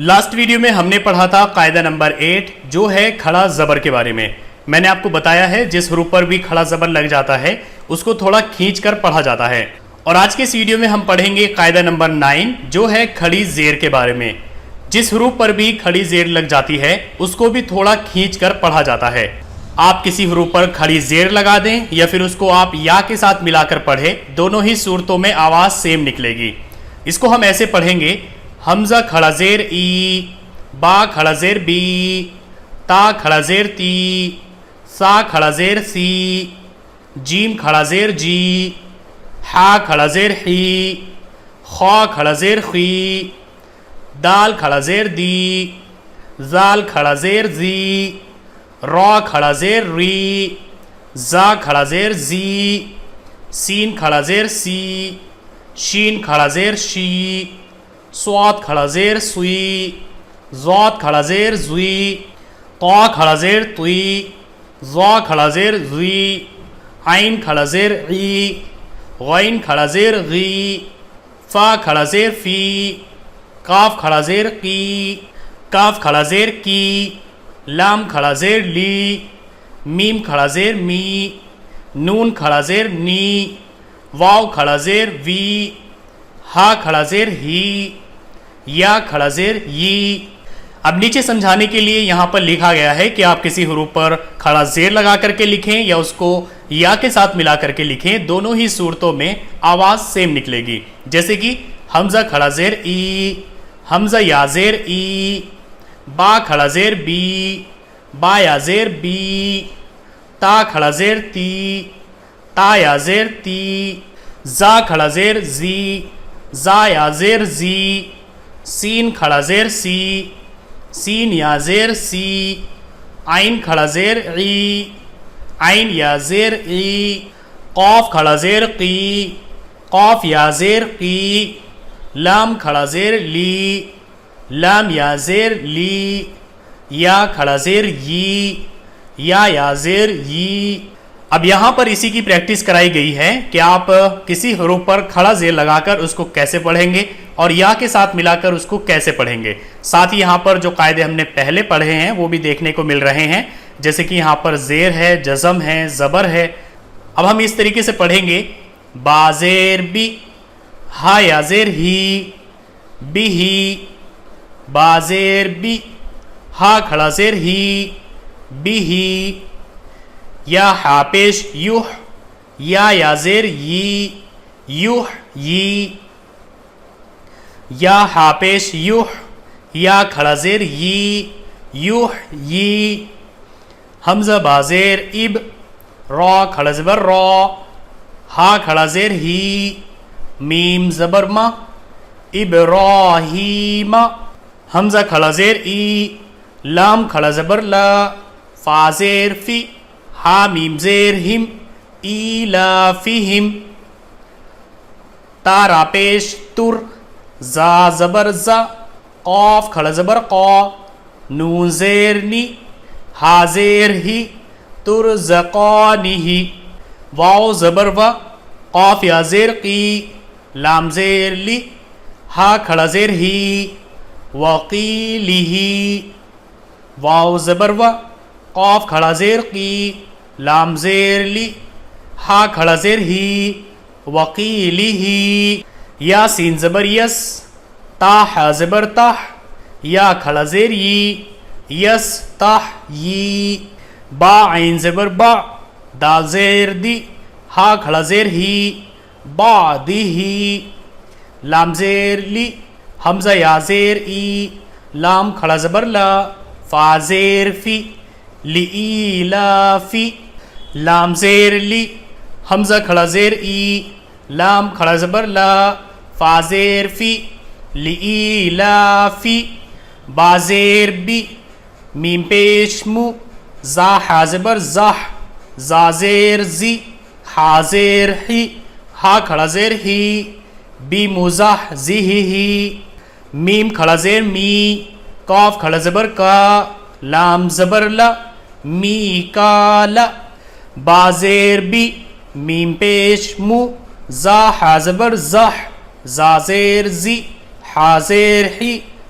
Last video میں ہم نے پڑھا تھا قاعدہ نمبر 8 جو ہے کھڑا زبر کے بارے میں. میں نے آپ کو بتایا ہے جس حروف پر بھی کھڑا زبر لگ جاتا ہے اس کو تھوڑا کھینچ کر پڑھا جاتا ہے. اور آج کے اس ویڈیو میں ہم پڑھیں گے قاعدہ نمبر 9 جو ہے کھڑی زیر کے بارے میں. جس حروف پر بھی کھڑی زیر لگ جاتی ہے اس کو بھی تھوڑا کھینچ کر پڑھا جاتا ہے. آپ کسی حروف پر کھڑی زیر لگا دیں یا پھر اس کو آپ یا کے ساتھ ملا کر پڑھیں، دونوں ہی صورتوں میں آواز سیم نکلے گی. اس کو ہم ایسے پڑھیں گے: حمزہ کھڑا زیر ای، با کھڑا زیر بی، تا کھڑا زیر تی، سا کھڑا زیر سی، جیم کھڑا زیر جی، ہا کھڑا زیر حی، خا کھڑا زیر خی، دال کھڑا زیر دی، زال کھڑا زیر زی، را کھڑا زیر ری، زا کھڑا زیر زی، سین کھڑا زیر سی، شین کھڑا زیر شی، صاد کھڑا زیر سوی، ضاد کھڑا زیر زوی، طا کھڑا زیر توی، ظا کھڑا زیر زوی، عین کھڑا زیر عی، غین کھڑا زیر غی، فا کھڑا زیر فی، کاف کھڑا زیر قی، کاف کھڑا زیر کی، لام کھڑا زیر لی، میم کھڑا زیر می، نون کھڑا زیر نی، واو کھڑا زیر وی، ہا کھڑا زیر ہی، یا کھڑا زیر یی. اب نیچے سمجھانے کے لیے یہاں پر لکھا گیا ہے کہ آپ کسی حروف پر کھڑا زیر لگا کر کے لکھیں یا اس کو یا کے ساتھ ملا کر کے لکھیں، دونوں ہی صورتوں میں آواز سیم نکلے گی. جیسے کہ حمزہ کھڑا زیر ای، حمزہ یا زیر ای، با کھڑا زیر بی، با یا زیر بی، تا کھڑا زیر تی، تا یا زیر تی، زا کھڑا زیر زی، زا یا زیر زی، سین کھڑا زیر سی، سین یا زیر سی، عین کھڑا زیر عی، عین یا زیر عی، قاف کھڑا زیر قی، قاف یا زیر قی، لام کھڑا زیر لی، لام یا زیر لی، یا کھڑا زیر یی، یا زیر یی. اب یہاں پر اسی کی پریکٹس کرائی گئی ہے کہ آپ کسی حروف پر کھڑا زیر لگا کر اس کو کیسے پڑھیں گے اور یا کے ساتھ ملا کر اس کو کیسے پڑھیں گے. ساتھ ہی یہاں پر جو قاعدے ہم نے پہلے پڑھے ہیں وہ بھی دیکھنے کو مل رہے ہیں، جیسے کہ یہاں پر زیر ہے، جزم ہے، زبر ہے. اب ہم اس طریقے سے پڑھیں گے: با زیر بی، ہا یا زیر ہی، بی ہی، با زیر بی، ہا کھڑا زیر ہی، بی ہی، یا ہا پیش یوح، یا زیر یی، یوح یی، یا ہا پیش یوح، یا کھڑا زیر یی، یوح یی. حمزہ با زیر اب، را کھڑا زبر را، ہا کھڑا زیر ہی، میم زبر ما، ابراہیم. حمزہ کھڑا زیر ای، لام کھڑا زبر لا، فا زیر فی، ہا میم زیر ہم، ایلافہم. تا را پیش تر، زا زبر زا، قاف کھڑا زبر قا، نون زیر نی، ہا زیر ہی، ترزقانہ. واو زبر و، قاف یا زیر قی، لام زیر لی، ہا کھڑا زیر ہی، وقیلہ. واو زبر و، قاف کھڑا زیر قی، لام زیر لی، ہا کھڑا زیر ہی، وقیلہ. یا سین زبر یس، تا ہا زبر تح، یا کھڑا زیر یی، یس تح یی. با عین زبر با، دال زیر دی، ہا کھڑا زیر ہی، بعدہ. لام زیر لی، حمزہ یا زیر ای، لام کھڑا زبر لا، فا زیر فی، لإیلافی. لام زیر لی، حمزہ کھڑا زیر ای، لام کھڑا زبر لا، فا زیر فی، لإیلافی. با زیر بی، میم پیش مو، زا ہا زبر زح، زا زیر زی، ہا زیر ہی، ہا کھڑا زیر ہی، بی مزح زی ہی. میم کھڑا زیر می، کاف کھڑا زبر کا، لام زبر لا، می کا لا. با زیر بی، میم پیش مو، زا ہا زبر زح، زا زیر زی، ہا زیر ہی،